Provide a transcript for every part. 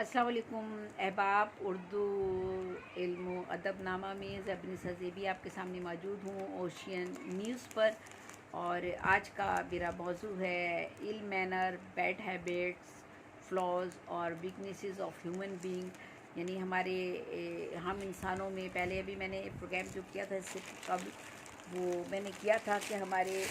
अस्सलाम वालेकुम अहबाब। उर्दू इल्म अदबनामा में ज़बनी सज़ेबी आपके सामने मौजूद हूँ ओशियन न्यूज़ पर। और आज का मेरा मौजू है इल मैनर, बैड हैबिट्स, फ्लॉज और वीकनेसेस ऑफ ह्यूमन बीइंग, यानी हमारे हम इंसानों में। पहले अभी मैंने प्रोग्राम जो किया था इससे कब वो मैंने किया था कि हमारे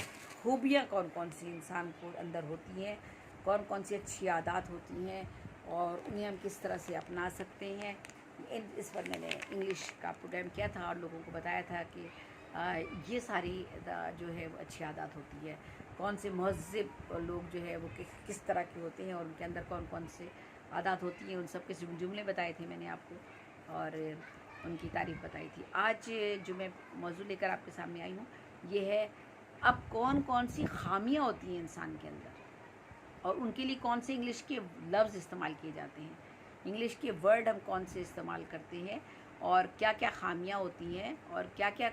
खूबियाँ कौन कौन सी इंसान को अंदर होती हैं, कौन कौन सी अच्छी आदत होती हैं और उन्हें हम किस तरह से अपना सकते हैं। इस पर मैंने इंग्लिश का प्रोग्राम किया था और लोगों को बताया था कि ये सारी जो है वो अच्छी आदत होती है। कौन से महज़िब लोग जो है वो किस तरह के होते हैं और उनके अंदर कौन कौन से आदत होती हैं, उन सब के जुमले बताए थे मैंने आपको और उनकी तारीफ़ बताई थी। आज जो मैं मौजू लेकर आपके सामने आई हूँ ये है, अब कौन कौन सी खामियाँ होती हैं इंसान के अंदर और उनके लिए कौन से इंग्लिश के लफ्ज़ इस्तेमाल किए जाते हैं, इंग्लिश के वर्ड हम कौन से इस्तेमाल करते हैं और क्या क्या खामियां होती हैं और क्या क्या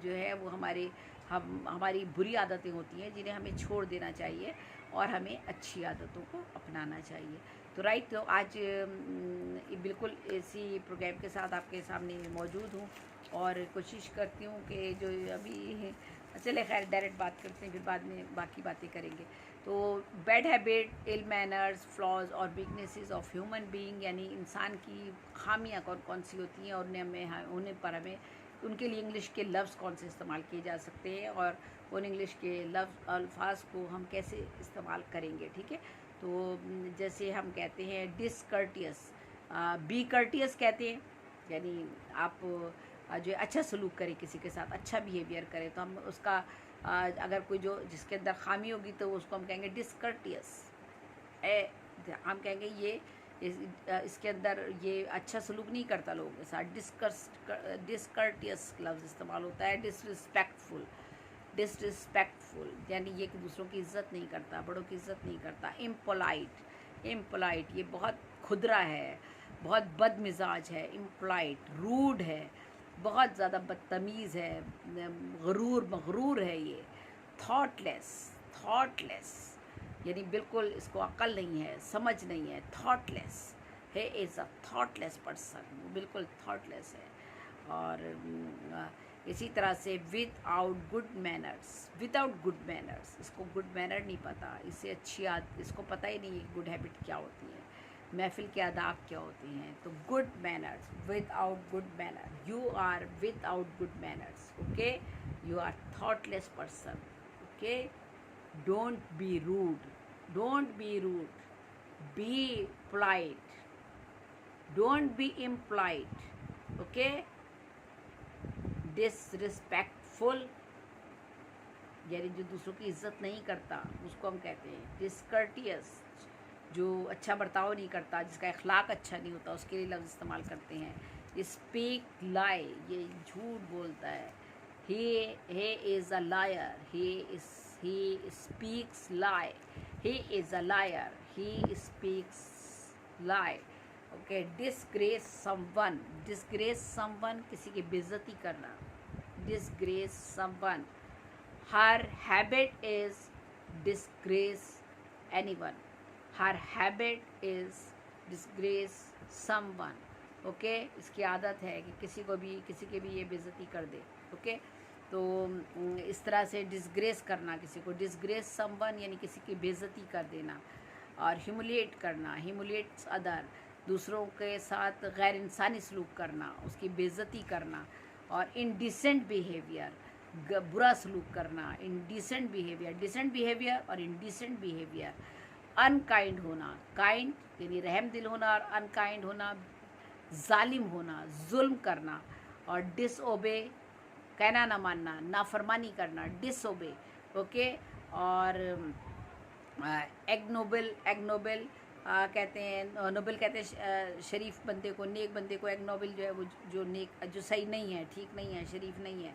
जो है वो हमारी बुरी आदतें होती हैं जिन्हें हमें छोड़ देना चाहिए और हमें अच्छी आदतों को अपनाना चाहिए। तो राइट, तो आज बिल्कुल इसी प्रोग्राम के साथ आपके सामने मौजूद हूँ और कोशिश करती हूँ कि जो अभी चले खैर डायरेक्ट बात करते हैं, फिर बाद में बाकी बातें करेंगे। तो बैड हैबिट, इल मैनर्स, फ्लॉज और वीकनेसेस ऑफ ह्यूमन बीइंग, यानी इंसान की खामियां कौन कौन सी होती हैं और उन्हें पर हमें उनके लिए इंग्लिश के लफ्ज़ कौन से इस्तेमाल किए जा सकते हैं और उन इंग्लिश के अल्फाज को हम कैसे इस्तेमाल करेंगे। ठीक है, तो जैसे हम कहते हैं डिसकर्टियस, बी कर्टियस कहते हैं, यानी आप जो है अच्छा सलूक करें, किसी के साथ अच्छा बिहेवियर करें, तो हम उसका अगर कोई जो जिसके अंदर खामी होगी तो उसको हम कहेंगे डिसकर्टियस। हम कहेंगे ये इसके अंदर ये अच्छा सलूक नहीं करता लोगों के साथ। डिसकर्टियस लफ्ज़ इस्तेमाल होता है। डिसरिस्पेक्टफुल यानी ये कि दूसरों की इज़्ज़त नहीं करता, बड़ों की इज़्ज़त नहीं करता। इम्पोलाइट ये बहुत खुदरा है, बहुत बदमिजाज है। इम्पोलाइट रूड है, बहुत ज़्यादा बदतमीज़ है, मगरूर है ये। थॉटलेस यानी बिल्कुल इसको अक्ल नहीं है, समझ नहीं है। थॉटलेस है, इज़ अ थॉटलेस पर्सन, वो बिल्कुल थॉटलेस है। और इसी तरह से विदाउट गुड मैनर्स, इसको गुड मैनर नहीं पता, इसको पता ही नहीं है गुड हैबिट क्या होती है, महफिल के आदाब क्या होती हैं। तो good manners, without good manner, you are without good manners, okay, you are thoughtless person, okay. Don't be rude, be polite, don't be impolite, okay. Disrespectful यानी जो दूसरों की इज्जत नहीं करता उसको हम कहते हैं डिसकर्टियस, जो अच्छा बर्ताव नहीं करता, जिसका अखलाक अच्छा नहीं होता, उसके लिए लफ्ज़ इस्तेमाल करते हैं। स्पीक लाई, ये झूठ बोलता है। He is a liar, he speaks lie, he is a liar, he speaks lie, okay. Disgrace someone किसी की बेइज्जती करना। Disgrace someone, her habit is disgrace anyone, her habit is disgrace someone, okay. इसकी आदत है कि किसी के भी ये बेइज्जती कर दे, ओके। तो इस तरह से डिसग्रेस करना किसी को, डिसग्रेस समवन यानी किसी की बेइज्जती कर देना। और ह्यूमिलिएट करना, ह्यूमिलिएट्स अदर, दूसरों के साथ गैर इंसानी सलूक करना, उसकी बेइज्जती करना। और इनडिसेंट बिहेवियर, बुरा सलूक करना। डिसेंट बिहेवियर और इनडिसेंट बिहेवियर। अनकाइंड होना, काइंड यानी रहम दिल होना और अनकाइंड होना जालिम होना, जुल्म करना। और डिसओबे कहना ना मानना, नाफरमानी करना, डिसओबे, ओके। और एग्नोबल कहते हैं, नोबल कहते हैं शरीफ बंदे को, नेक बंदे को। एग्नोबल जो है वो जो सही नहीं है, ठीक नहीं है, शरीफ नहीं है।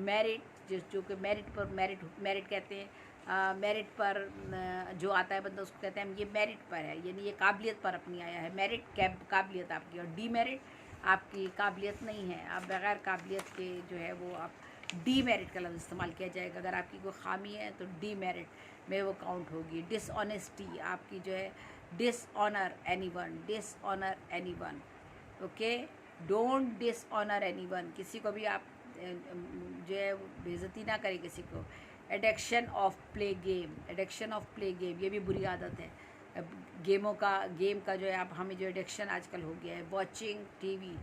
मैरिट जो कि मेरिट कहते हैं, मेरिट पर जो आता है बंदा उसको कहते हैं हम ये मेरिट पर है, यानी ये काबिलियत पर अपनी आया है। मेरिट काबिलियत आपकी, और डीमेरिट आपकी काबिलियत नहीं है, आप बगैर काबिलियत के जो है वो आप डीमेरिट का लफ्ज़ इस्तेमाल किया जाएगा। अगर आपकी कोई खामी है तो डीमेरिट में वो काउंट होगी। डिसऑनेस्टी आपकी जो है dishonour anyone, dishonour anyone, okay, don't dishonour anyone, किसी को भी आप जो है बेइज्जती ना करें किसी को। Addiction of play game, addiction of play game, ये भी बुरी आदत है गेम का जो है आप हमें जो एडिक्शन आजकल हो गया है। Watching TV,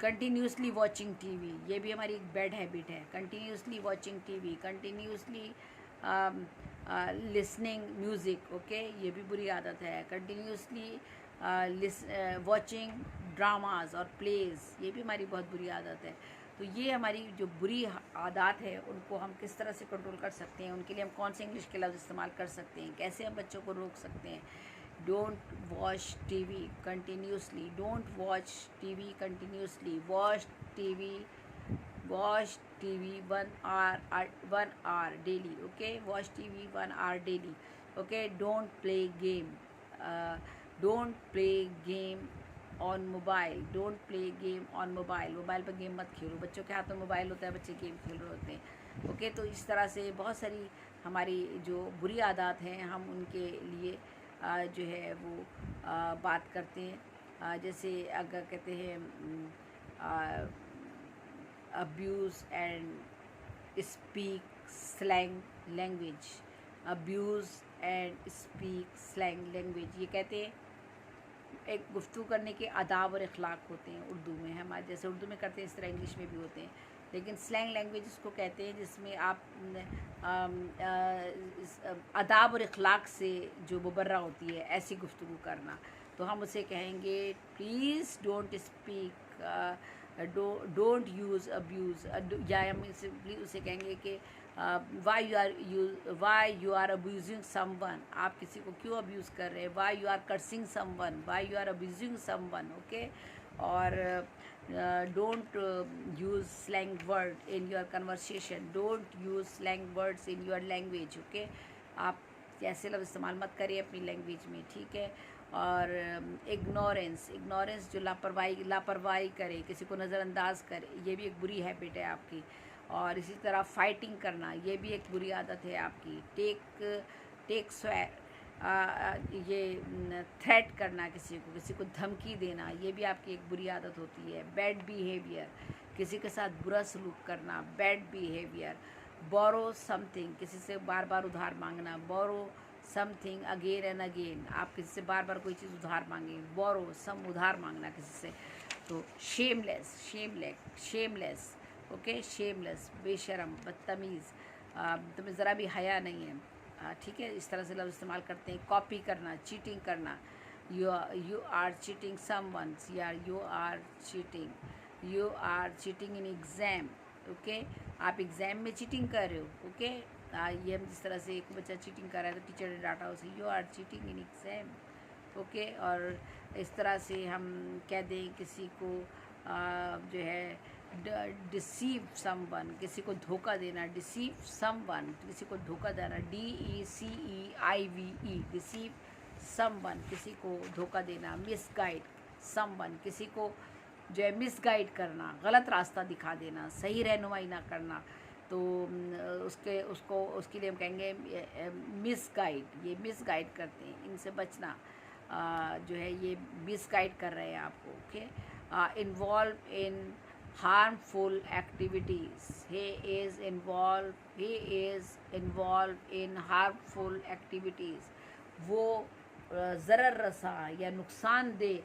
continuously watching TV, ये भी हमारी एक बैड हैबिट है। Continuously watching TV, continuously listening music, okay, ये भी बुरी आदत है। कंटिन्यूसली वॉचिंग ड्रामाज और प्लेज, ये भी हमारी बहुत बुरी आदत है। तो ये हमारी जो बुरी आदत है उनको हम किस तरह से कंट्रोल कर सकते हैं, उनके लिए हम कौन से इंग्लिश के लफ्ज़ इस्तेमाल कर सकते हैं, कैसे हम बच्चों को रोक सकते हैं। Don't watch TV continuously, don't watch TV continuously, watch TV 1 hour daily, okay, watch TV 1 hour daily, okay. Don't play game, don't play game on mobile, don't play game on mobile, mobile पर game मत खेलो। बच्चों के हाथ में mobile होता है, बच्चे game खेल रहे होते हैं, ओके। तो इस तरह से बहुत सारी हमारी जो बुरी आदत हैं हम उनके लिए जो है वो बात करते हैं। जैसे अगर कहते हैं abuse and speak slang language, abuse and speak slang language, ये कहते हैं एक गुफ्तगू करने के आदाब और अखलाक होते हैं उर्दू में, हमारे जैसे उर्दू में करते हैं इस तरह इंग्लिश में भी होते हैं। लेकिन स्लैंग लैंग्वेज उसको कहते हैं जिसमें आप आदाब और अखलाक से जो मुबर्रा होती है ऐसी गुफ्तगू करना। तो हम उसे कहेंगे please don't speak, don't use abuse, या हम उसे कहेंगे कि why you are abusing someone, आप किसी को क्यों अब्यूज़ कर रहे हैं। Why you are cursing someone, why you are abusing someone, okay. और don't use slang word in your conversation, don't use slang words in your language, okay. आप ऐसे लफ्ज़ इस्तेमाल मत करिए अपनी लैंग्वेज में, ठीक है। और इग्नोरेंस, इग्नोरेंस जो लापरवाही करे, किसी को नज़रअंदाज करे, ये भी एक बुरी हैबिट है आपकी। और इसी तरह फाइटिंग करना, ये भी एक बुरी आदत है आपकी। टेक स्वेर, ये थ्रेट करना, किसी को धमकी देना, ये भी आपकी एक बुरी आदत होती है। बैड बिहेवियर, किसी के साथ बुरा सलूक करना, बैड बिहेवियर। बोरो समथिंग, किसी से बार बार उधार मांगना, बोरो समथिंग अगेन एंड अगेन, आप किसी से बार बार कोई चीज़ उधार मांगे, बोरो सम, उधार मांगना किसी से। तो शेमलेस, ओके, शेमलेस, बेशरम, बदतमीज़, तुम्हें ज़रा भी हया नहीं है, ठीक है, इस तरह से लफ्ज़ इस्तेमाल करते हैं। कॉपी करना, चीटिंग करना, यू आर चीटिंग समवन, या you are cheating in exam, okay, आप एग्ज़ाम में चीटिंग कर रहे हो, ओके। ये हम जिस तरह से एक बच्चा चीटिंग कर रहा है तो टीचर ने डांटा उसे, you are cheating in exam, okay. और इस तरह से हम कह दें किसी को जो है डिसीव समवन, किसी को धोखा देना, डिसीव समवन, किसी को धोखा देना, DECEIVE, डिसीव समवन, किसी को धोखा देना। मिसगाइड समवन, किसी को जो है मिसगाइड करना, गलत रास्ता दिखा देना, सही रहनुमाई ना करना। तो उसके लिए हम कहेंगे मिसगाइड, ये मिसगाइड करते हैं, इनसे बचना। जो है ये मिसगाइड कर रहे हैं आपको, okay. Involve in harmful activities, he is involved in harmful activities, वो ज़रर रसा या नुकसानदेह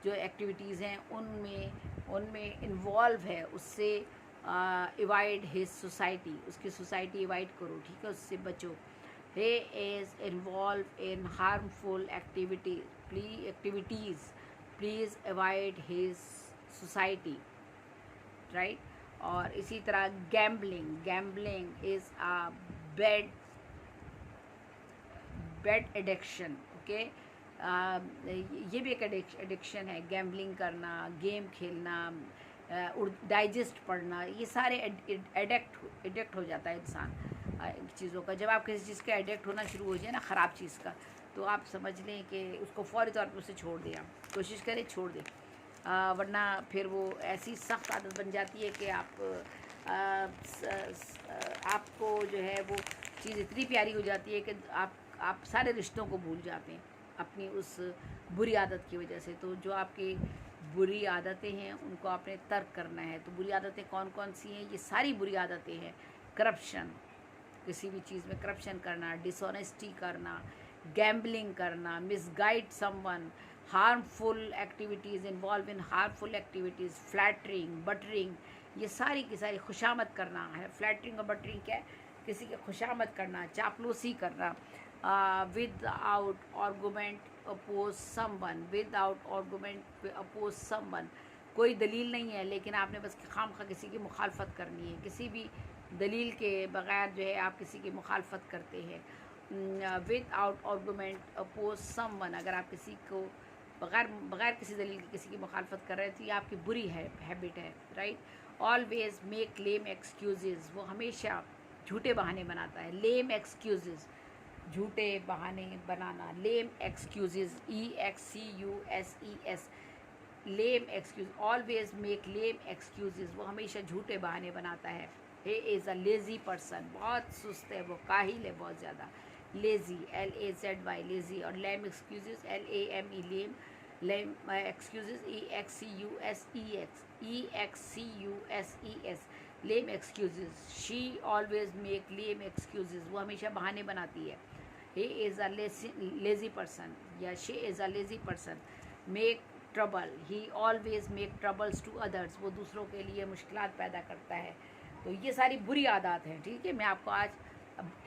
जो एक्टिविटीज़ हैं उनमें इन्वॉल्व है, उससे अवॉइड हिज सोसाइटी, उसकी सोसाइटी अवॉइड करो, ठीक है, उससे बचो। he is involved in harmful activities, please avoid his society, right. और इसी तरह gambling is a bad addiction, okay. ये भी एक एडिक्शन है, गैम्बलिंग करना, गेम खेलना, डाइजेस्ट पढ़ना, ये सारे एडिक्ट हो जाता है इंसान चीज़ों का। जब आप किसी चीज़ का एडिक्ट होना शुरू हो जाए ना, ख़राब चीज़ का, तो आप समझ लें कि उसको फ़ौरी तौर पर उसे छोड़ दें, आप कोशिश करें छोड़ दें, वरना फिर वो ऐसी सख्त आदत बन जाती है कि आपको जो है वो चीज़ इतनी प्यारी हो जाती है कि आप सारे रिश्तों को भूल जाते हैं, अपनी उस बुरी आदत की वजह से। तो जो आपकी बुरी आदतें हैं उनको आपने तर्क करना है। तो बुरी आदतें कौन कौन सी हैं? ये सारी बुरी आदतें हैं। करप्शन, किसी भी चीज़ में करप्शन करना, डिसऑनेस्टी करना, गैम्बलिंग करना, misguide someone, harmful activities, involve in harmful activities, flattering, buttering, ये सारी की सारी खुशामद करना है। फ्लैटरिंग और बटरिंग क्या है? किसी की खुशामद करना, चापलूसी करना, without argument oppose someone, without argument oppose someone, कोई दलील नहीं है लेकिन आपने बस खामखा किसी की मुखालफत करनी है। किसी भी दलील के बग़ैर जो है आप किसी की मुखालफत करते हैं। विदाउट आर्गूमेंट अपोज समवन, अगर आप किसी को बगैर बगैर किसी दलील के किसी की मुखालफत कर रहे हैं तो ये आपकी बुरी हैबिट है, right. Always make lame excuse, वो हमेशा झूठे बहाने बनाता है। लेम एक्सक्यूज़, झूठे बहाने बनाना। Lame excuse, EXCUSES, lame excuse, always make lame excuse, वो हमेशा झूठे बहाने बनाता है। he is a lazy person, बहुत सुस्त है वो, काहिल है बहुत ज़्यादा। Lazy, LAZY, lazy. और lame excuse, LAME, lame. Lame excuse, EXCUSES, lame excuse. She always make lame excuse, वो हमेशा बहाने बनाती है। he is a lazy person या she is a lazy person. Make trouble, he always make troubles to others, वो दूसरों के लिए मुश्किलात पैदा करता है। तो ये सारी बुरी आदत हैं, ठीक है। मैं आपको आज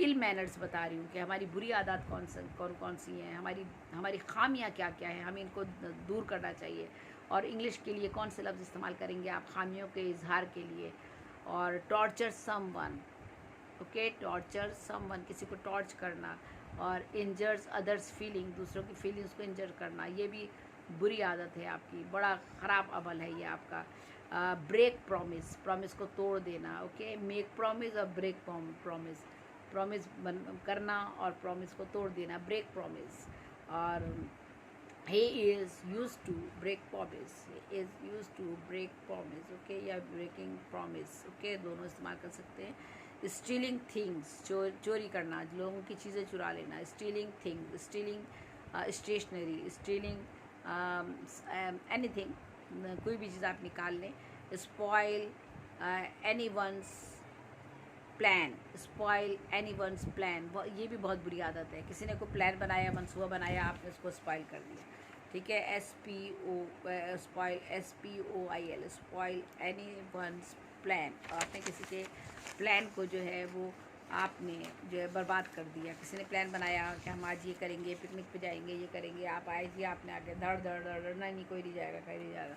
इल मैनर्स बता रही हूँ कि हमारी बुरी आदत कौन कौन सी हैं, हमारी खामियाँ क्या क्या हैं, हमें इनको दूर करना चाहिए। और इंग्लिश के लिए कौन से लफ्ज़ इस्तेमाल करेंगे आप खामियों के इजहार के लिए? और torture someone, okay, torture someone, किसी को टॉर्च करना। और इंजर्स अदर्स फीलिंग, दूसरों की फीलिंग्स को इंजर करना, ये भी बुरी आदत है आपकी, बड़ा ख़राब अमल है ये आपका। ब्रेक प्रॉमिस, प्रॉमिस को तोड़ देना, ओके। मेक प्रॉमिस और ब्रेक प्रॉमिस, प्रॉमिस करना और प्रॉमिस को तोड़ देना, ब्रेक प्रॉमिस। और he is used to break promise, he is used to break promise, okay, या breaking promise, okay, दोनों इस्तेमाल कर सकते हैं। स्टीलिंग थिंग्स, चोरी करना, लोगों की चीज़ें चुरा लेना। Stealing things, stealing stationery, stealing anything, कोई भी चीज़ आप निकाल लें। Spoil anyone's plan, spoil anyone's plan, ये भी बहुत बुरी आदत है। किसी ने कोई प्लान बनाया, मंसूबा बनाया, आपने उसको स्पॉइल कर दिया, ठीक है। Spoil, SPOIL, spoil anyone's plan, आपने किसी के प्लान को जो है वो आपने जो है बर्बाद कर दिया। किसी ने प्लान बनाया कि हम आज ये करेंगे, पिकनिक पे जाएंगे, ये करेंगे, आप आए जी, आपने आके धड़ धड़ धड़, नहीं कोई नहीं जाएगा, कहीं नहीं जाएगा,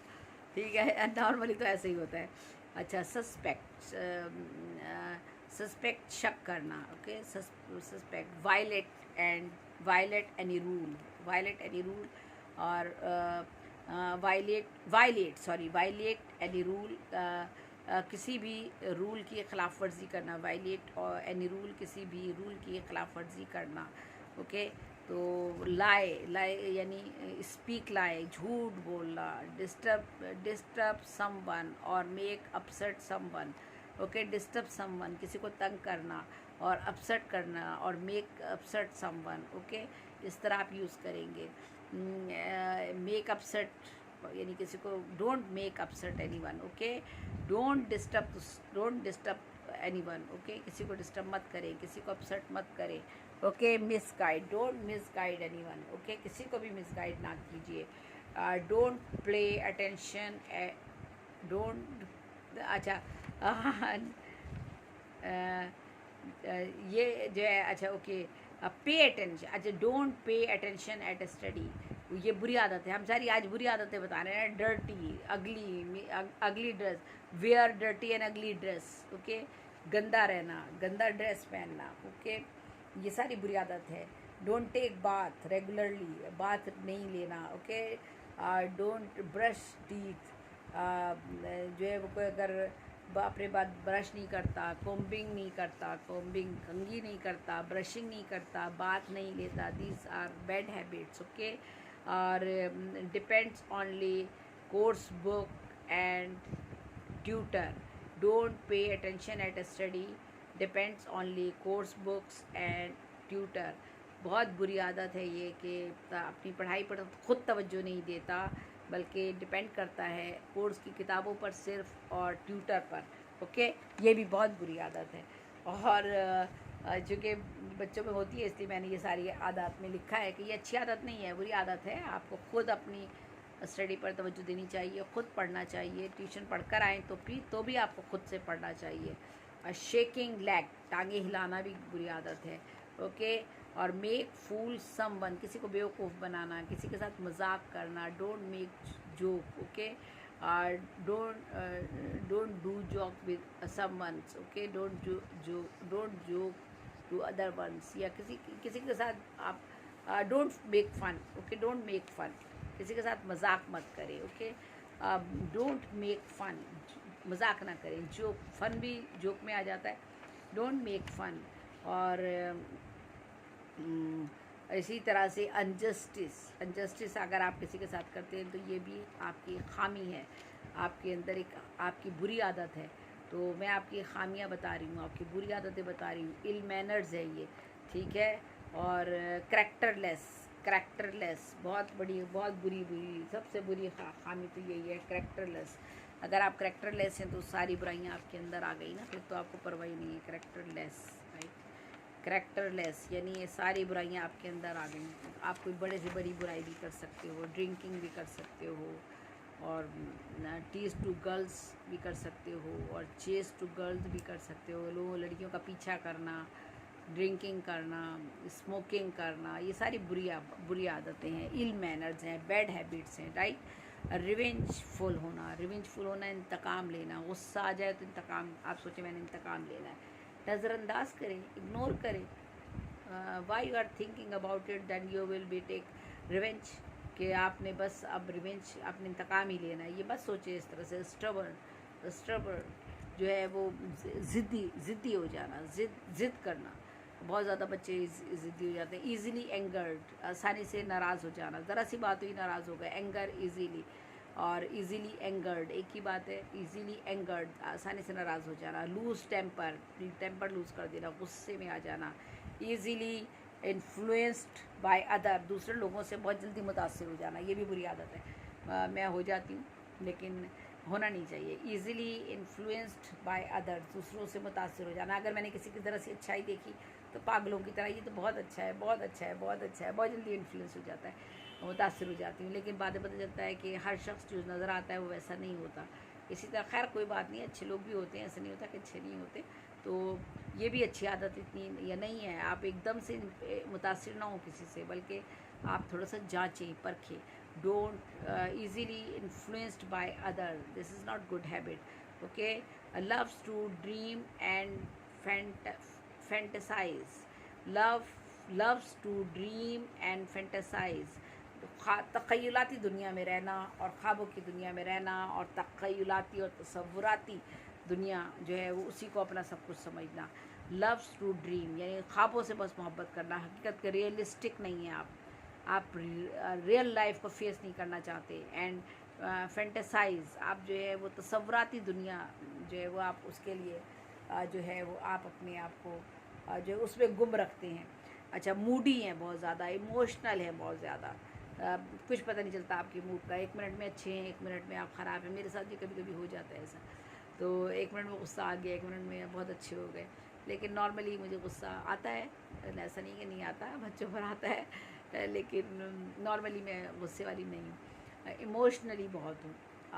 ठीक है। नॉर्मली तो ऐसे ही होता है। अच्छा, सस्पेक्ट, शक करना, ओके। Suspect, violate any rule, violate any rule. और वायलेट एनी रूल, किसी भी रूल की खिलाफ वर्जी करना। वायलेट और एनी रूल, किसी भी रूल की खिलाफ वर्जी करना, ओके। तो लाई यानी स्पीक लाई, झूठ बोलना। डिस्टर्ब समवन और make upset someone, okay. Disturb someone, किसी को तंग करना और अपसेट करना, और मेक अपसेट समवन, ओके, इस तरह आप यूज़ करेंगे। मेक अपसेट यानी किसी को, don't make upset anyone, okay. Don't disturb anyone, okay, किसी को डिस्टर्ब मत करें, किसी को अपसेट मत करें, okay. Misguide, don't misguide anyone, okay, किसी को भी मिसगाइड ना कीजिए। डोंट प्ले अटेंशन, डोंट, अच्छा ये जो है, अच्छा ओके, पे अटेंशन, अच्छा, don't pay attention at study, ये बुरी आदत है। हम सारी आज बुरी आदतें बता रहे हैं। डर्टी, अगली ड्रेस, वेयर डर्टी एंड अगली ड्रेस, ओके, गंदा रहना, गंदा ड्रेस पहनना, ओके, ये सारी बुरी आदत है। Don't take bath regularly, bath नहीं लेना, ओके। डोंट ब्रश टीथ, जो है वो कोई अगर अपने बाद ब्रश नहीं करता, कोम्बिंग नहीं करता, कोम्बिंग कंघी नहीं करता, ब्रशिंग नहीं करता, बात नहीं लेता, these are bad habits, okay. और depends only course book and tutor, don't pay attention at study, depends only course books and tutor, बहुत बुरी आदत है ये कि अपनी पढ़ाई पर खुद तवज्जो नहीं देता, बल्कि डिपेंड करता है कोर्स की किताबों पर सिर्फ और ट्यूटर पर। ओके, ये भी बहुत बुरी आदत है। और चूँकि बच्चों में होती है, इसलिए मैंने ये सारी आदत में लिखा है कि ये अच्छी आदत नहीं है, बुरी आदत है। आपको खुद अपनी स्टडी पर तवज्जो देनी चाहिए, खुद पढ़ना चाहिए। ट्यूशन पढ़कर आएँ तो भी आपको खुद से पढ़ना चाहिए। शेकिंग लेग, टांगे हिलाना भी बुरी आदत है। ओके, और मेक फूल समवन, किसी को बेवकूफ़ बनाना, किसी के साथ मजाक करना। Don't make joke, okay, don't do joke with someone, okay, don't joke to other ones, या किसी के साथ आप don't make fun, okay, don't make fun, किसी के साथ मजाक मत करें। ओके, डोंट मेक फ़न, मजाक ना करें। जोक, फ़न भी जोक में आ जाता है। डोंट मेक फ़न। और इसी तरह से अनजस्टिस अगर आप किसी के साथ करते हैं तो ये भी आपकी खामी है, आपके अंदर एक आपकी बुरी आदत है। तो मैं आपकी खामियां बता रही हूँ, आपकी बुरी आदतें बता रही हूँ। इल मैनर्स है ये, ठीक है। और करैक्टरलेस बहुत बुरी सबसे बुरी खामी तो यही है, करैक्टरलेस। अगर आप करैक्टरलेस हैं तो सारी बुराइयां आपके अंदर आ गई ना, फिर तो आपको परवाही नहीं है। करैक्टरलेस, राइट, करैक्टरलेस यानी ये सारी बुराइयां आपके अंदर आ गई। आप कोई बड़े से बड़ी बुराई भी कर सकते हो, ड्रिंकिंग भी कर सकते हो, और टीज टू गर्ल्स भी कर सकते हो, और चेस टू गर्ल्स भी कर सकते हो। लोगों लड़कियों का पीछा करना, ड्रिंकिंग करना, स्मोकिंग करना, ये सारी बुरी आदतें हैं, इल मैनर्स हैं, बैड हैबिट्स हैं, राइट। रिवेंजफुल होना, इंतकाम लेना। गुस्सा आ जाए तो इंतकाम, आप सोचें मैंने इंतकाम लेना है, नज़रअंदाज करें, इग्नोर करें। Why you are thinking about it then you will be take revenge, कि आपने बस अब रिवेंज, आपने इंतकाम ही लेना है, ये मत सोचे इस तरह से। स्टबर्न जो है वो ज़िद्दी हो जाना, ज़िद करना। बहुत ज़्यादा बच्चे ज़िद्दी हो जाते हैं। ईज़िली एंगर्ड, आसानी से नाराज़ हो जाना, ज़रा सी बात हुई नाराज़ हो गए, एंगर ईज़िली। और ईज़िली एंगर्ड एक ही बात है, ईज़िली एंगर्ड आसानी से नाराज़ हो जाना। लूज़ टेम्पर लूज़ कर देना, गुस्से में आ जाना। ईज़िली इन्फ्लुएंस्ड बाय अदर, दूसरे लोगों से बहुत जल्दी मुतासिर हो जाना, ये भी बुरी आदत है। मैं हो जाती हूँ, लेकिन होना नहीं चाहिए। ईज़िली इन्फ्लुएंस्ड बाय अदर, दूसरों से मुतासिर हो जाना। अगर मैंने किसी की तरह से अच्छाई देखी तो पागलों की तरह, ये तो बहुत अच्छा है, बहुत अच्छा है, बहुत अच्छा है, बहुत जल्दी इन्फ्लुएंस हो जाता है, मुतासिर हो जाती हूँ। लेकिन बाद में पता चलता है कि हर शख्स जो नज़र आता है वो वैसा नहीं होता। इसी तरह खैर कोई बात नहीं, अच्छे लोग भी होते हैं, ऐसा नहीं होता कि अच्छे नहीं होते। तो ये भी अच्छी आदत इतनी या नहीं है। आप एकदम से मुतासिर ना हो किसी से, बल्कि आप थोड़ा सा जांचें, परखें। Don't easily influenced by other, this is not good habit. Okay, loves to dream and fantasize, loves to dream and fantasize, तख़य्युलाती दुनिया में रहना, और ख्वाबों की दुनिया में रहना, और तख़य्युलाती और तसव्वुराती दुनिया जो है वो उसी को अपना सब कुछ समझना। लव्स टू ड्रीम यानी ख्वाबों से बस मोहब्बत करना, हकीकत के रियलिस्टिक नहीं है आप रियल लाइफ को फेस नहीं करना चाहते। एंड फैंटेसाइज, आप जो है वो तसव्वुराती दुनिया जो है वो आप उसके लिए जो है वो आप अपने आप को जो है उसमें गुम रखते हैं। अच्छा, मूडी हैं, बहुत ज़्यादा इमोशनल है, बहुत ज़्यादा कुछ पता नहीं चलता आपके मूड का। 1 मिनट में अच्छे हैं, 1 मिनट में आप ख़राब हैं। मेरे साथ भी कभी कभी हो जाता है ऐसा। तो 1 मिनट में गुस्सा आ गया, 1 मिनट में बहुत अच्छे हो गए। लेकिन नॉर्मली मुझे गुस्सा आता है, ऐसा नहीं कि नहीं आता, बच्चों पर आता है, लेकिन नॉर्मली मैं गुस्से वाली नहीं हूँ। इमोशनली बहुत हूँ।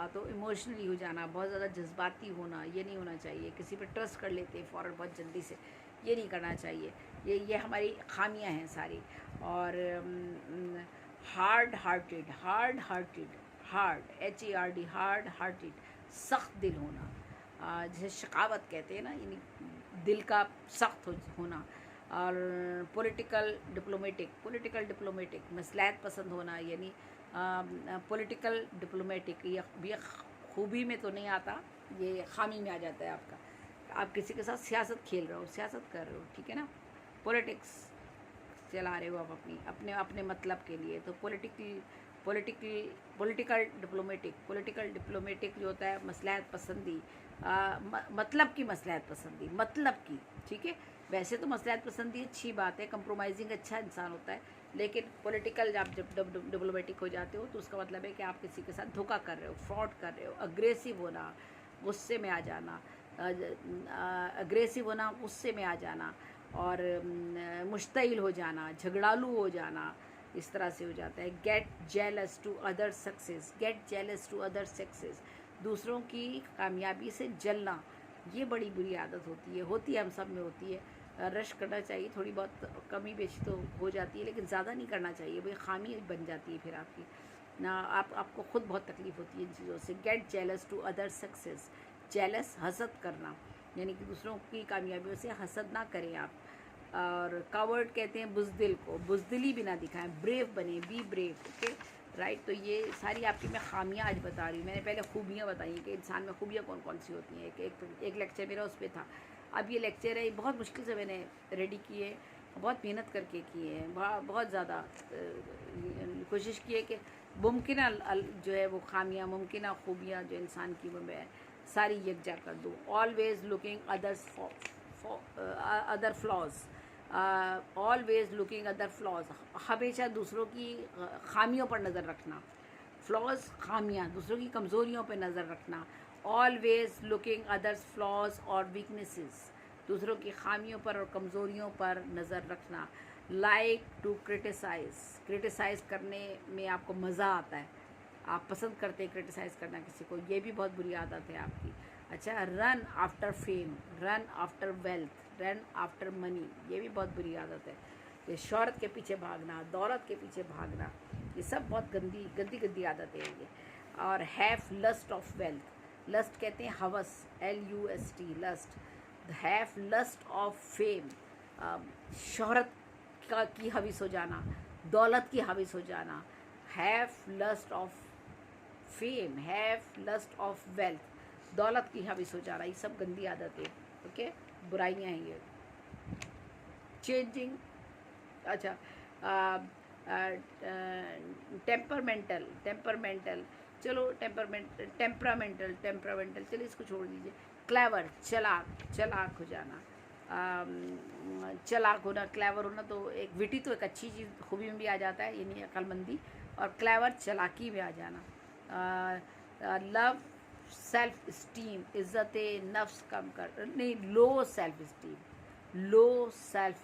तो इमोशनली हो जाना, बहुत ज़्यादा जज्बाती होना, ये नहीं होना चाहिए। किसी पर ट्रस्ट कर लेते हैं फ़ौरन बहुत जल्दी से, ये नहीं करना चाहिए। ये हमारी खामियां हैं सारी। और hard hearted, HARD, hard hearted, सख्त दिल होना, जैसे शकावत कहते हैं ना, यानी दिल का सख्त होना। और पॉलिटिकल डिप्लोमेटिक, मसलहत पसंद होना, यानी पॉलिटिकल डिप्लोमेटिक, ये खूबी में तो नहीं आता, ये खामी में आ जाता है आपका। आप किसी के साथ सियासत खेल रहे हो, सियासत कर रहे हो, ठीक है ना, पॉलिटिक्स चला रहे हो आप अपने मतलब के लिए, तो पॉलिटिकल डिप्लोमेटिक जो होता है मसलहत पसंदी, मतलब की मसलहत पसंदी, मतलब की, ठीक है। वैसे तो मसलहत पसंदी अच्छी बात है, कंप्रोमाइजिंग अच्छा इंसान होता है, लेकिन पॉलिटिकल आप जब डिप्लोमेटिक हो जाते हो तो उसका मतलब है कि आप किसी के साथ धोखा कर रहे हो, फ्रॉड कर रहे हो, अग्रेसिव होना, गुस्से में आ जाना, अग्रेसिव होना, गुस्से में आ जाना, और मुश्तिल हो जाना, झगड़ालू हो जाना, इस तरह से हो जाता है। Get jealous to other success, get jealous to other success, दूसरों की कामयाबी से जलना, ये बड़ी बुरी आदत होती है हम सब में होती है। रश करना चाहिए, थोड़ी बहुत कमी बेशी तो हो जाती है, लेकिन ज़्यादा नहीं करना चाहिए, भाई खामी बन जाती है फिर आपकी ना, आपको खुद बहुत तकलीफ़ होती है इन चीज़ों से। Get jealous to other success, jealous हसद करना, यानी कि दूसरों की कामयाबियों से हसद ना करें आप। और कावर्ड कहते हैं बुज़दिल को, बुज़दिली भी ना दिखाएं, ब्रेव बने, बी ब्रेव, ओके, राइट। तो ये सारी आपकी मैं खामियां आज बता रही हूँ। मैंने पहले खूबियाँ बताई कि इंसान में खूबियाँ कौन कौन सी होती हैं, एक लेक्चर मेरा उस पर था। अब ये लेक्चर है, बहुत मुश्किल से मैंने रेडी किए, बहुत मेहनत करके किए हैं, बहुत ज़्यादा कोशिश की है कि मुमकिन जो है वो खामियाँ, मुमकिन खूबियाँ जो इंसान की वो मैं सारी यकजा कर दूँ। Always looking others other flaws, always looking other flaws, हमेशा दूसरों की खामियों पर नज़र रखना, फ्लॉज खामियाँ, दूसरों की कमज़ोरियों पर नज़र रखना। ऑलवेज़ लुकिंग अदर्स फ्लॉज और वीकनेसेस, दूसरों की खामियों पर और कमज़ोरियों पर नज़र रखना। लाइक टू क्रिटिसाइज़ करने में आपको मज़ा आता है, आप पसंद करते हैं क्रिटिसाइज़ करना किसी को, ये भी बहुत बुरी आदत है आपकी। अच्छा, run after fame, run after wealth, run after money, ये भी बहुत बुरी आदत है। ये शोहरत के पीछे भागना, दौलत के पीछे भागना, ये सब बहुत गंदी आदत है ये। और have lust of wealth, lust कहते हैं हवस, LUST, lust. Have lust of fame, शोहरत की हविस हो जाना, दौलत की हविस हो जाना। Have lust of fame, have lust of wealth, दौलत की हविस हो जाना, ये सब गंदी आदत है, ओके, बुराइयाँ हैं ये। चेंजिंग, अच्छा, टेम्परमेंटल, चलो टेम्परामेंटल, चलिए इसको छोड़ दीजिए। क्लेवर, चलाक हो जाना, चलाक होना, क्लेवर होना, तो एक विटी तो एक अच्छी चीज़ खूबी में भी आ जाता है, यानी अक्लमंदी, और क्लेवर चलाकी में आ जाना। लव सेल्फ इस्टीम, इज़्ज़त नफ्स कम कर, नहीं, लो सेल्फ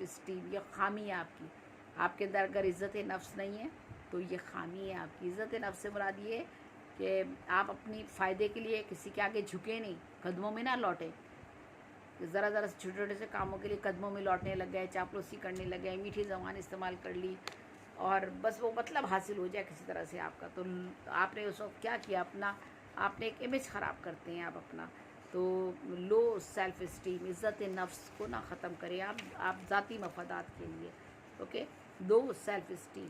इस्टीम, ये खामी है आपकी। आपके अंदर अगर इज़्ज़त नफ्स नहीं है तो ये खामी है आपकी। इज़्ज़त नफ्स से मुराद ये कि आप अपनी फ़ायदे के लिए किसी के आगे झुके नहीं, कदमों में ना लौटे, ज़रा से छोटे से कामों के लिए कदमों में लौटने लग गए, चापलूसी करने लग गए, मीठी ज़बान इस्तेमाल कर ली, और बस वो मतलब हासिल हो जाए किसी तरह से आपका, तो आपने उस वक्त क्या किया, आपने एक इमेज ख़राब करते हैं आप अपना। तो लो सेल्फ इस्टीम, इज़्ज़त नफ्स को ना ख़त्म करें आप ज़ाती मफादात के लिए, ओके। लो सेल्फ इस्टीम,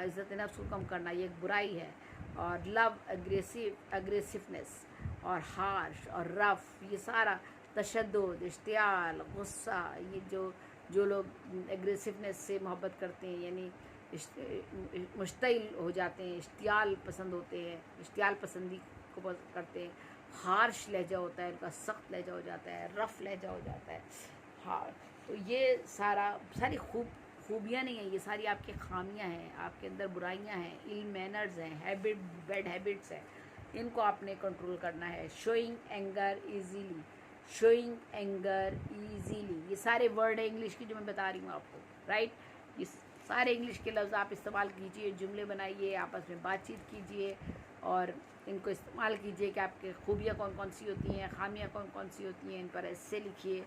इज़्ज़त नफ्स को कम करना, ये एक बुराई है। और लव अग्रेसिवनेस, और हार्श और रफ़, ये सारा तशद्दुद, इश्तियाल, गुस्सा, ये जो लोग एग्रेसिवनेस से मोहब्बत करते हैं, यानी मुश्तिल हो जाते हैं, इश्तियाल पसंद होते हैं, इश्तियाल पसंदी को करते हैं, हार्श लहजा होता है उनका, सख्त लहजा हो जाता है, रफ़ लहजा हो जाता है, हाँ। तो ये सारी खूबियाँ नहीं हैं, ये सारी आपकी खामियाँ हैं, आपके अंदर बुराइयाँ हैं, इल मैनर्स हैं, बैड हैबिट्स हैं, इनको आपने कंट्रोल करना है। शोइंग एंगर ईजीली, ये सारे वर्ड है इंग्लिश की जो मैं बता रही हूँ आपको, राइट। ये सारे इंग्लिश के लफ्ज़ आप इस्तेमाल कीजिए, जुमले बनाइए, आपस में बातचीत कीजिए, और इनको इस्तेमाल कीजिए कि आपके खूबियाँ कौन कौन सी होती हैं, खामियाँ कौन कौन सी होती हैं, इन पर ऐसे लिखिए।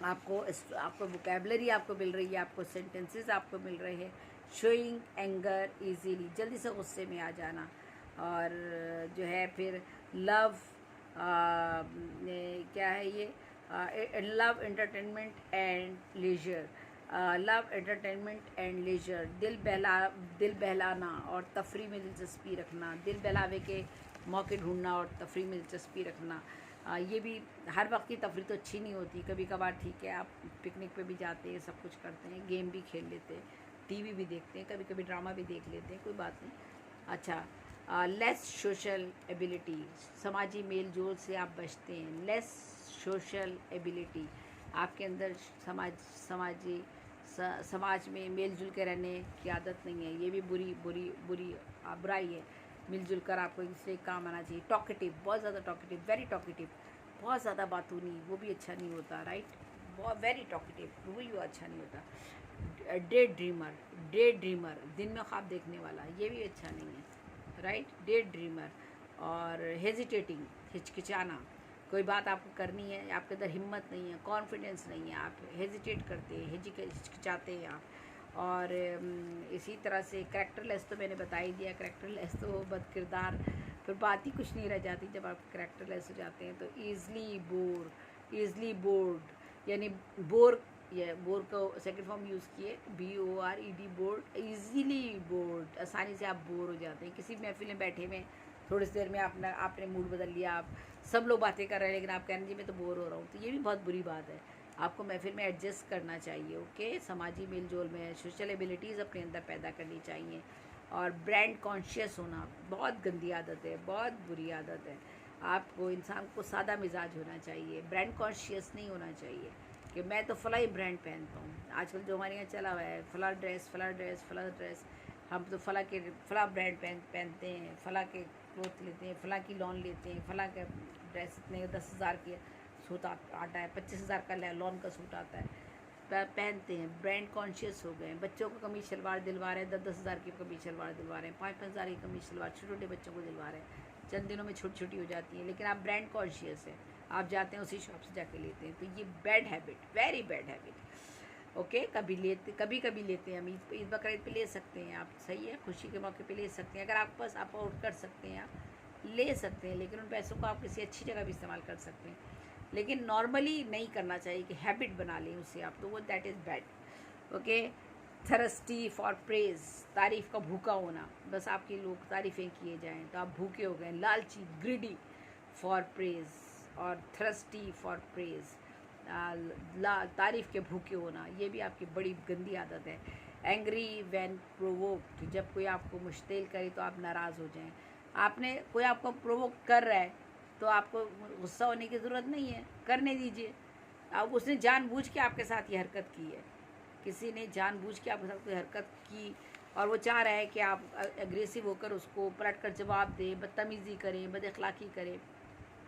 आपको वोकेबलरी आपको मिल रही है, आपको सेंटेंसेस आपको मिल रहे हैं। शोइंग एंगर ईजीली, जल्दी से गुस्से में आ जाना। और जो है फिर लव, क्या है ये, लव एंटरटेनमेंट एंड लीजर, दिल बहलाना और तफरी में दिलचस्पी रखना, दिल बहलावे के मौके ढूंढना और तफरी में दिलचस्पी रखना। ये भी हर वक्त की तफरी तो अच्छी नहीं होती, कभी कभार ठीक है, आप पिकनिक पे भी जाते हैं, सब कुछ करते हैं, गेम भी खेल लेते हैं, टीवी भी देखते हैं, कभी कभी ड्रामा भी देख लेते हैं, कोई बात नहीं। अच्छा, लेस सोशल एबिलिटी, समाजी मेल जोल से आप बचते हैं। लेस सोशल एबिलिटी, आपके अंदर समाज में मिलजुल के रहने की आदत नहीं है, ये भी बुराई है। मिलजुल कर आपको एक दूसरे काम आना चाहिए। टॉकेटिव, बहुत ज़्यादा टॉकेटिव, वेरी टॉकेटिव, बहुत ज़्यादा बातूनी, वो भी अच्छा नहीं होता, राइट। बहुत वेरी टॉकेटिव, वो भी अच्छा नहीं होता। डे ड्रीमर, दिन में ख्वाब देखने वाला, ये भी अच्छा नहीं है, राइट। Day dreamer. और हेजिटेटिंग, हिचकिचाना, कोई बात आपको करनी है, आपके अंदर हिम्मत नहीं है, कॉन्फिडेंस नहीं है, आप हेजिटेट करते हैं, हिचकिचाते हैं आप। और इसी तरह से करेक्टरलेस तो मैंने बता ही दिया, करेक्टरलेस तो बद किरदार, फिर बात ही कुछ नहीं रह जाती जब आप करेक्टरलेस हो जाते हैं। तो ईज़ली बोर्ड, यानी बोर, ये बोर का सेकंड फॉर्म यूज़ किए, BORED, बोर्ड। ईज़िली बोर्ड, आसानी से आप बोर हो जाते हैं। किसी महफिल में बैठे में थोड़ी सी देर में आपने मूड बदल लिया, आप सब लोग बातें कर रहे हैं लेकिन आप कह रहे हैं जी मैं तो बोर हो रहा हूँ, तो ये भी बहुत बुरी बात है। आपको महफिल में एडजस्ट करना चाहिए, ओके। समाजी मेल जोल में सोशल एबिलिटीज़ अपने अंदर पैदा करनी चाहिए। और ब्रांड कॉन्शियस होना बहुत गंदी आदत है, बहुत बुरी आदत है। आपको, इंसान को सादा मिजाज होना चाहिए, ब्रांड कॉन्शियस नहीं होना चाहिए कि मैं तो फ़ला ही ब्रांड पहनता हूँ। आजकल जो हमारे यहाँ चला हुआ है, फ़ला ड्रेस, हम तो फ़ला ब्रांड पहनते हैं, फ़ला के क्लोथ लेते हैं, फ़ला की लॉन लेते हैं, फ़ला का ड्रेस इतने 10,000 की सूट आता है, 25,000 का लॉन का सूट आता है, पहनते हैं। ब्रांड कॉन्शियस हो गए हैं। बच्चों को कमीज शलवार दिलवा रहे हैं, 10,000 की कमीज शलवार दिलवा रहे हैं, 5,000 की कमीज शलवार छोटे छोटे बच्चों को दिलवा रहे हैं। चंद दिनों में छोटी छोटी हो जाती है, लेकिन आप ब्रांड कॉन्शियस है, आप जाते हैं उसी शॉप से जाके लेते हैं। तो ये bad habit, very bad habit, okay. कभी लेते हैं हम, ईद बकरीद पे ले सकते हैं आप, सही है, खुशी के मौके पे ले सकते हैं, अगर आपके पास अफोर्ड कर सकते हैं आप ले सकते हैं, लेकिन उन पैसों को आप किसी अच्छी जगह भी इस्तेमाल कर सकते हैं। लेकिन नॉर्मली नहीं करना चाहिए कि हैबिट बना लें उससे आप, तो वो that is bad, okay. Thirsty for praise, तारीफ़ का भूखा होना, बस आपकी लोग तारीफ़ें किए जाएँ तो आप भूखे हो गए। लालची, ग्रिडी फॉर प्रेज, और थर्स्टी फॉर प्रेज, तारीफ़ के भूखे होना, ये भी आपकी बड़ी गंदी आदत है। एंग्री व्हेन प्रोवोक्ड, जब कोई आपको मुश्तिल करे तो आप नाराज़ हो जाएं। कोई आपको प्रोवोक कर रहा है तो आपको गुस्सा होने की ज़रूरत नहीं है, करने दीजिए। अब उसने जानबूझ के आपके साथ ये हरकत की है, किसी ने जानबूझ के आपके साथ कोई हरकत की और वो चाह रहा है कि आप एग्रेसिव होकर उसको पलट कर जवाब दें, बदतमीज़ी करें, बदअखलाक़ी करें,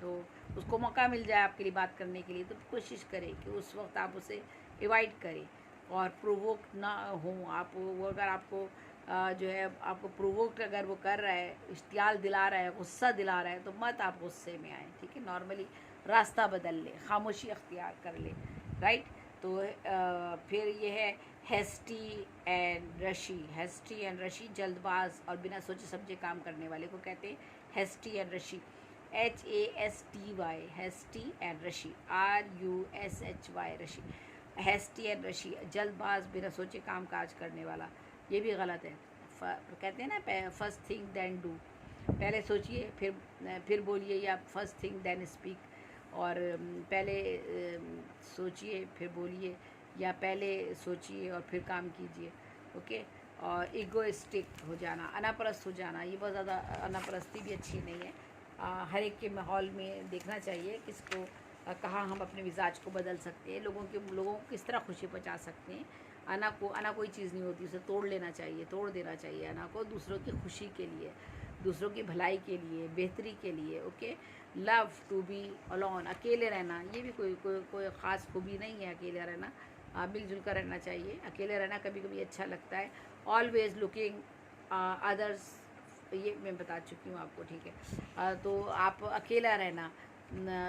तो उसको मौका मिल जाए आपके लिए बात करने के लिए, तो कोशिश करें कि उस वक्त आप उसे एवॉइड करें और प्रोवोक ना हो आप। वो अगर आपको जो है आपको प्रोवोक्ड अगर वो कर रहा है, इश्तियाल दिला रहा है, गुस्सा दिला रहा है, तो मत आप गुस्से में आएँ, ठीक है। नॉर्मली रास्ता बदल लें, खामोशी अख्तियार कर लें, राइट। तो फिर ये है हेस्टी एंड रशी, जल्दबाज और बिना सोचे समझे काम करने वाले को कहते हैं हेस्टी एंड रशी। HASTY, हेस्टी एंड रशी, RUSHY, रशी, हेस्टी एंड रशी, जल्दबाज, बिना सोचे काम काज करने वाला, ये भी गलत है। कहते हैं ना फर्स्ट थिंग देन डू, पहले सोचिए फिर बोलिए, या फर्स्ट थिंग देन स्पीक, और पहले सोचिए फिर बोलिए, या पहले सोचिए और फिर काम कीजिए, ओके। और ईगोइस्टिक हो जाना, अनापरस्त हो जाना, ये बहुत ज़्यादा, अनापरस्ती भी अच्छी नहीं है। हर एक के माहौल में देखना चाहिए किसको कहाँ हम अपने मिजाज को बदल सकते हैं, लोगों को किस तरह खुशी पहुँचा सकते हैं। अना कोई चीज़ नहीं होती, उसे तोड़ देना चाहिए अना को, दूसरों की खुशी के लिए, दूसरों की भलाई के लिए, बेहतरी के लिए, okay. Love to be alone, अकेले रहना, ये भी कोई ख़ास खूबी नहीं है अकेले रहना, मिलजुल कर रहना चाहिए। अकेले रहना कभी कभी अच्छा लगता है। ऑलवेज़ लुकिंग अदर्स, ये मैं बता चुकी हूँ आपको, ठीक है। तो आप अकेला रहना,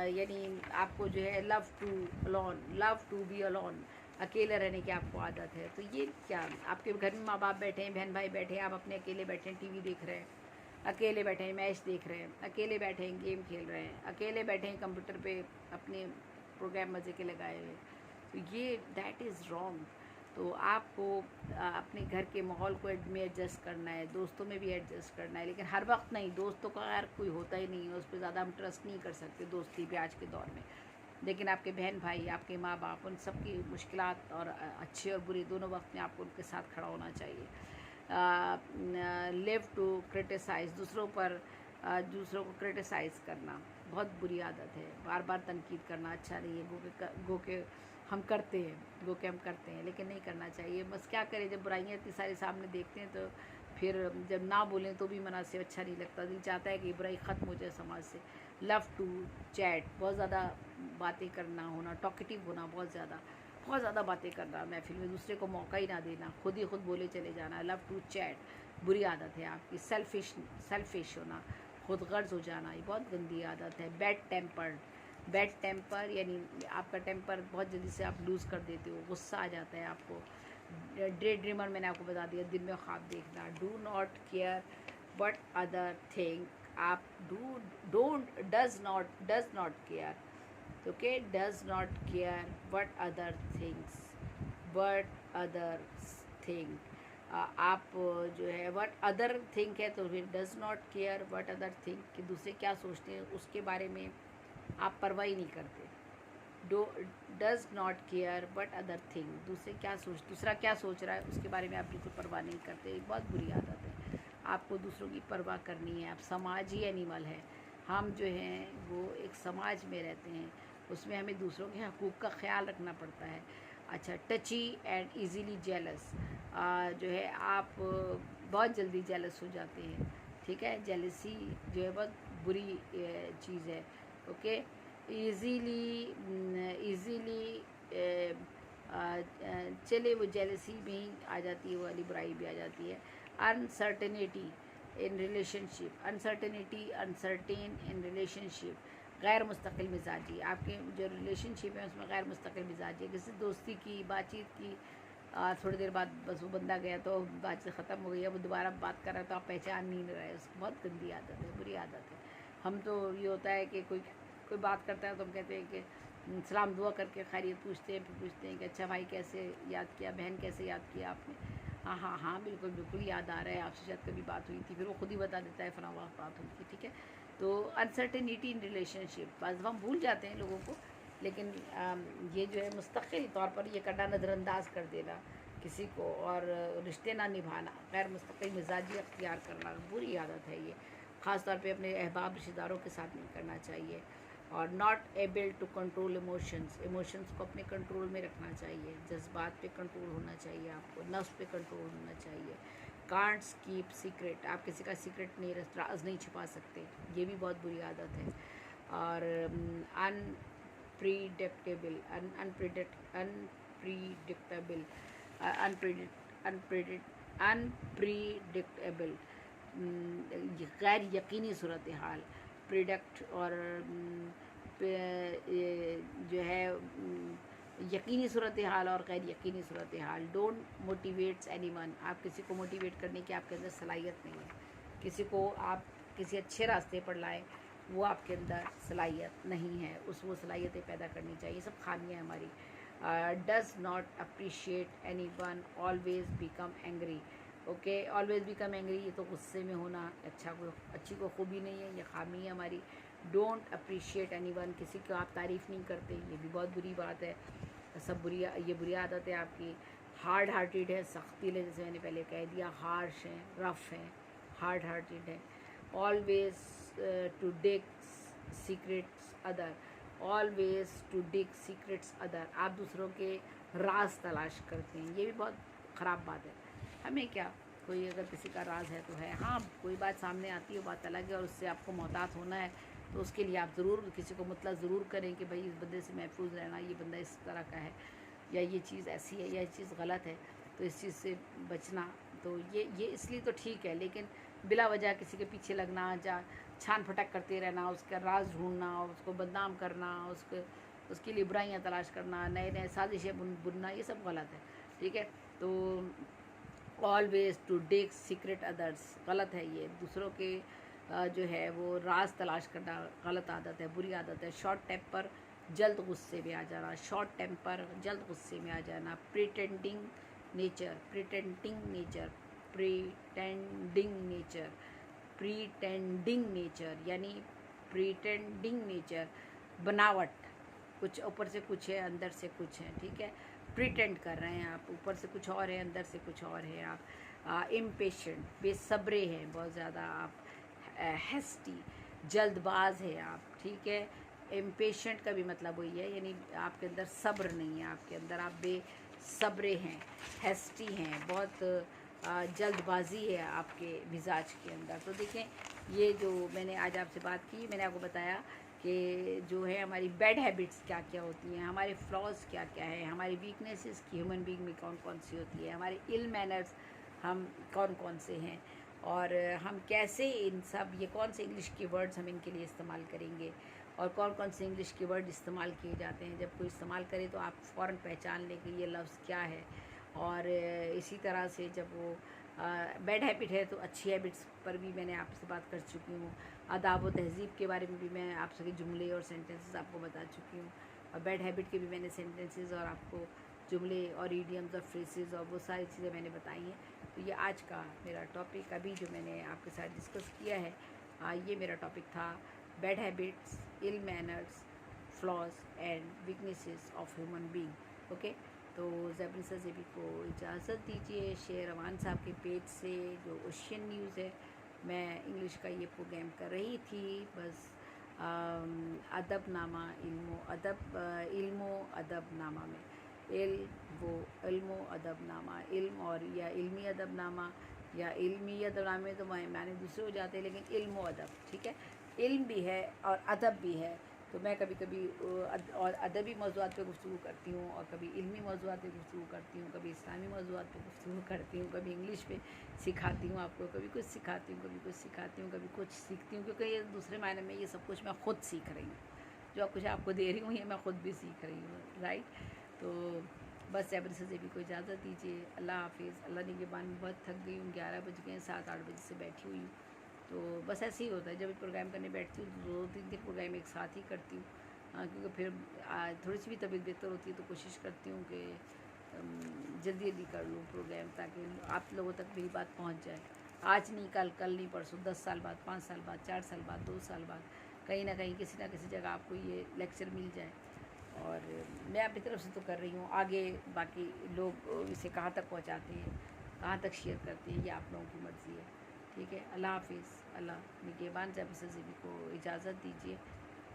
यानी आपको जो है लव टू बी अलोन, अकेले रहने की आपको आदत है। तो ये क्या, आपके घर में माँ बाप बैठे हैं, बहन भाई बैठे हैं, आप अपने अकेले बैठे हैं, टीवी देख रहे हैं, अकेले बैठे हैं, मैच देख रहे हैं, अकेले बैठे हैं, गेम खेल रहे हैं, अकेले बैठे हैं, कंप्यूटर पे अपने प्रोग्राम मज़े के लगाए हुए, तो ये दैट इज़ रॉन्ग। तो आपको अपने घर के माहौल को में एडजस्ट करना है, दोस्तों में भी एडजस्ट करना है, लेकिन हर वक्त नहीं। दोस्तों का यार कोई होता ही नहीं है, उस पर ज़्यादा हम ट्रस्ट नहीं कर सकते दोस्ती पे आज के दौर में, लेकिन आपके बहन भाई, आपके माँ बाप, उन सब की मुश्किलात और अच्छे और बुरे दोनों वक्त में आपको उनके साथ खड़ा होना चाहिए। लिव टू क्रिटिसाइज़, दूसरों को क्रिटिसाइज़ करना बहुत बुरी आदत है। बार बार तनकीद करना अच्छा नहीं है। गो के हम करते हैं लेकिन नहीं करना चाहिए। बस क्या करें, जब बुराइयाँ इतनी सारी सामने देखते हैं तो फिर जब ना बोलें तो भी मुनासिब अच्छा नहीं लगता। दिल चाहता है कि बुराई ख़त्म हो जाए समाज से। लव टू चैट, बहुत ज़्यादा बातें करना होना, टॉकेटिव होना, बहुत ज़्यादा बातें करना, महफिल में दूसरे को मौका ही ना देना, खुद ही खुद बोले चले जाना। लव टू चैट बुरी आदत है आपकी। सेल्फिश होना, खुद गर्ज हो जाना, ये बहुत गंदी आदत है। बैड टेम्पर यानी आपका टेम्पर बहुत जल्दी से आप लूज़ कर देते हो, गुस्सा आ जाता है आपको। डे ड्रीमर, मैंने आपको बता दिया, दिन में ख्वाब देखना। Do not care but other thing, आप does not care, okay, does not care but other thing. आप जो है वट अदर थिंग है तो फिर does not care but other thing, कि दूसरे क्या सोचते हैं उसके बारे में आप परवाह ही नहीं करते। Does not care but other thing, दूसरा क्या सोच रहा है उसके बारे में आप बिल्कुल परवाह नहीं करते। एक बहुत बुरी आदत है। आपको दूसरों की परवाह करनी है। आप समाज ही एनिमल है। हम जो हैं वो एक समाज में रहते हैं, उसमें हमें दूसरों के हकूक़ का ख्याल रखना पड़ता है। अच्छा, टची एंड ईज़िली जेलस, जो है आप बहुत जल्दी जेलस हो जाते हैं। ठीक है, जेलसी जो है बहुत बुरी चीज़ है। ओके, ईज़िली चले वो जेलसी में ही आ जाती है, वो वाली बुराई भी आ जाती है। अनसर्टेनिटी इन रिलेशनशिप, गैर मुस्तकिल मिजाजी, आपके जो रिलेशनशिप है उसमें गैर मुस्तकिल मिजाजी है। किसी दोस्ती की बातचीत की, थोड़ी देर बाद बस वो बंदा गया तो बातचीत ख़त्म हो गई है, वो दोबारा बात कर रहा है तो आप पहचान नहीं रहे। उसकी बहुत गंदी आदत है, बुरी आदत है। हम तो ये होता है कि कोई बात करता है तो हम कहते हैं कि सलाम दुआ करके खैरियत पूछते हैं, फिर पूछते हैं कि अच्छा भाई कैसे याद किया, बहन कैसे याद किया आपने। हाँ बिल्कुल याद आ रहा है, आपसे शायद कभी बात हुई थी, फिर वो खुद ही बता देता है फलां वक्त बात हुई थी। ठीक है, तो अनसर्टेनिटी इन रिलेशनशिप, बस हम भूल जाते हैं लोगों को, लेकिन ये जो है मुस्तकिल तौर पर ये करना, नज़रअंदाज कर देना किसी को, और रिश्ते ना निभाना, गैर मुस्तकिल मिजाजी अख्तियार करना, बुरी आदत है ये। ख़ास तौर पे अपने अहबाब रिश्तेदारों के साथ नहीं करना चाहिए। और not able to control emotions को अपने कंट्रोल में रखना चाहिए। जज्बात पे कंट्रोल होना चाहिए आपको, नफ्स पे कंट्रोल होना चाहिए। कांट्स कीप सीक्रेट, आप किसी का सीक्रेट नहीं, राज नहीं छुपा सकते, ये भी बहुत बुरी आदत है। और अनप्रिडिक्टेबल अनप्रिडिक्टेबल गैर यकीनी सूरत हाल। प्रिडक्ट और जो है यकीनी सूरत हाल और गैर यकीनी सूरत हाल। डोंट मोटिवेट्स एनीवन, आप किसी को मोटिवेट करने की आपके अंदर सलाहियत नहीं है। किसी को आप किसी अच्छे रास्ते पर लाएं, वो आपके अंदर सलाहियत नहीं है। वो सलाहियतें पैदा करनी चाहिए, सब खामियाँ हमारी। Does not appreciate anyone, always become angry. Okay, always become angry, ये तो गुस्से में होना अच्छी को खूबी नहीं है, ये खामी है हमारी। डोंट अप्रिशिएट एनीवन, किसी को आप तारीफ़ नहीं करते, ये भी बहुत बुरी बात है। ये बुरी आदत है आपकी। हार्ड हार्टेड है, सख्तीले, जैसे मैंने पहले कह दिया, हार्श हैं, रफ़ हैं, हार्ड हार्टेड है। Always to dig secrets other, आप दूसरों के राज तलाश करते हैं, ये भी बहुत ख़राब बात है। हमें क्या, कोई अगर किसी का राज है तो है, हाँ कोई बात सामने आती है, बात अलग है, और उससे आपको मोहतात होना है तो उसके लिए आप ज़रूर किसी को मुतला ज़रूर करें कि भाई इस बंदे से महफूज रहना, ये बंदा इस तरह का है, या ये चीज़ ऐसी है, या ये चीज़ गलत है, तो इस चीज़ से बचना। तो ये इसलिए तो ठीक है, लेकिन बिला वजह किसी के पीछे लगना, छान फटक करते रहना, उसका राज ढूंढना, उसको बदनाम करना, उसके लिए बुराइयाँ तलाश करना, नए नए साजिशें बुनना, ये सब गलत है। ठीक है, तो always to dig secret others, गलत है ये। दूसरों के जो है वो राज तलाश करना गलत आदत है, बुरी आदत है। शॉर्ट टेम्पर, जल्द गुस्से में आ जाना, जल्द गुस्से में आ जाना। प्रिटेंडिंग नेचर यानी प्रिटेंडिंग नेचर, बनावट, कुछ ऊपर से कुछ है, अंदर से कुछ है, ठीक है। प्रिटेंड कर रहे हैं आप, ऊपर से कुछ और है, अंदर से कुछ और है आप। इम्पेशेंट, बेसब्रे हैं बहुत ज़्यादा आप। हेस्टी, जल्दबाज है आप, ठीक है। इम्पेशेंट का भी मतलब वही है, यानी आपके अंदर सब्र नहीं है, आपके अंदर आप बेसब्रे हैं, हेस्टी हैं, बहुत जल्दबाजी है आपके मिजाज के अंदर। तो देखें, ये जो मैंने आज आपसे बात की, मैंने आपको बताया कि जो है हमारी बैड हैबिट्स क्या क्या होती हैं, हमारे फ्लॉज क्या क्या है, हमारी वीकनेसेस की ह्यूमन बीइंग में कौन कौन सी होती है, हमारे इल मैनर्स हम कौन कौन से हैं, और हम कैसे इन सब, ये कौन से इंग्लिश की वर्ड्स हम इनके लिए इस्तेमाल करेंगे, और कौन कौन से इंग्लिश के वर्ड इस्तेमाल किए जाते हैं। जब कोई इस्तेमाल करे तो आप फ़ौरन पहचान लें कि ये लफ्ज़ क्या है। और इसी तरह से जब वो बैड हैबिट है तो अच्छी हैबिट्स पर भी मैंने आपसे बात कर चुकी हूँ। आदाब व तहज़ीब के बारे में भी मैं आपसे के जुमले और सेंटेंसेस आपको बता चुकी हूँ, और बैड हैबिट के भी मैंने सेंटेंसेस और आपको जुमले और इडियम्स और फ्रेजेस और वो सारी चीज़ें मैंने बताई हैं। तो ये आज का मेरा टॉपिक अभी जो मैंने आपके साथ डिस्कस किया है, ये मेरा टॉपिक था bad habits, ill manners, flaws and weaknesses of human being. Okay, तो ज़ैबनिसा ज़ेबी को इजाज़त दीजिए। शेर रवान साहब के पेज से जो ओशियन न्यूज़ है, मैं इंग्लिश का ये प्रोग्राम कर रही थी। बस अदबनामा इल्मो अदबनामा में इल्मो अदबनामा, इल्म और या इल्मी अदबनामा या इल्मी अदबनामे तो माने दूसरे हो जाते हैं, लेकिन इल्मो अदब, ठीक है। इल्म भी है और अदब भी है। तो मैं कभी कभी और अदबी मौज़ूआत पे गुफ्तगू करती हूँ, और कभी इल्मी मौज़ूआत पे गुफ्तगू करती हूँ, कभी इस्लामी मौज़ूआत पे गुफ्तगू करती हूँ, कभी इंग्लिश पे सिखाती हूँ आपको, कभी कुछ सिखाती हूँ, कभी कुछ सिखाती हूँ, कभी कुछ सीखती हूँ, क्योंकि ये दूसरे मायने में ये सब कुछ मैं ख़ुद सीख रही हूँ। जो कुछ आपको दे रही हूँ ये मैं ख़ुद भी सीख रही हूँ, राइट। तो बस ज़ैबनिसा ज़ेबी को इजाज़त दीजिए। अल्लाह हाफिज़। अल्लाह निगहबान। में बहुत थक गई हूँ, 11 बज गए, 7-8 बजे से बैठी हुई हूँ। तो बस ऐसे ही होता है, जब प्रोग्राम करने बैठती हूँ तो 2-3 दिन प्रोग्राम एक साथ ही करती हूँ, क्योंकि फिर थोड़ी सी भी तबीयत बेहतर होती है तो कोशिश करती हूँ कि जल्दी जल्दी कर लूँ प्रोग्राम, ताकि आप लोगों तक मेरी बात पहुँच जाए। आज नहीं, कल नहीं, परसों, 10 साल बाद, 5 साल बाद, 4 साल बाद, 2 साल बाद, कहीं ना कहीं किसी ना किसी जगह आपको ये लेक्चर मिल जाए। और मैं अपनी तरफ से तो कर रही हूँ, आगे बाकी लोग इसे कहाँ तक पहुँचाते हैं, कहाँ तक शेयर करते हैं, ये आप लोगों की मर्ज़ी है, ठीक है। अल्लाह हाफिज़। अल्लाह निगहबान। ज़ैबनिसा ज़ेबी को इजाज़त दीजिए,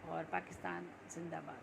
और पाकिस्तान जिंदाबाद।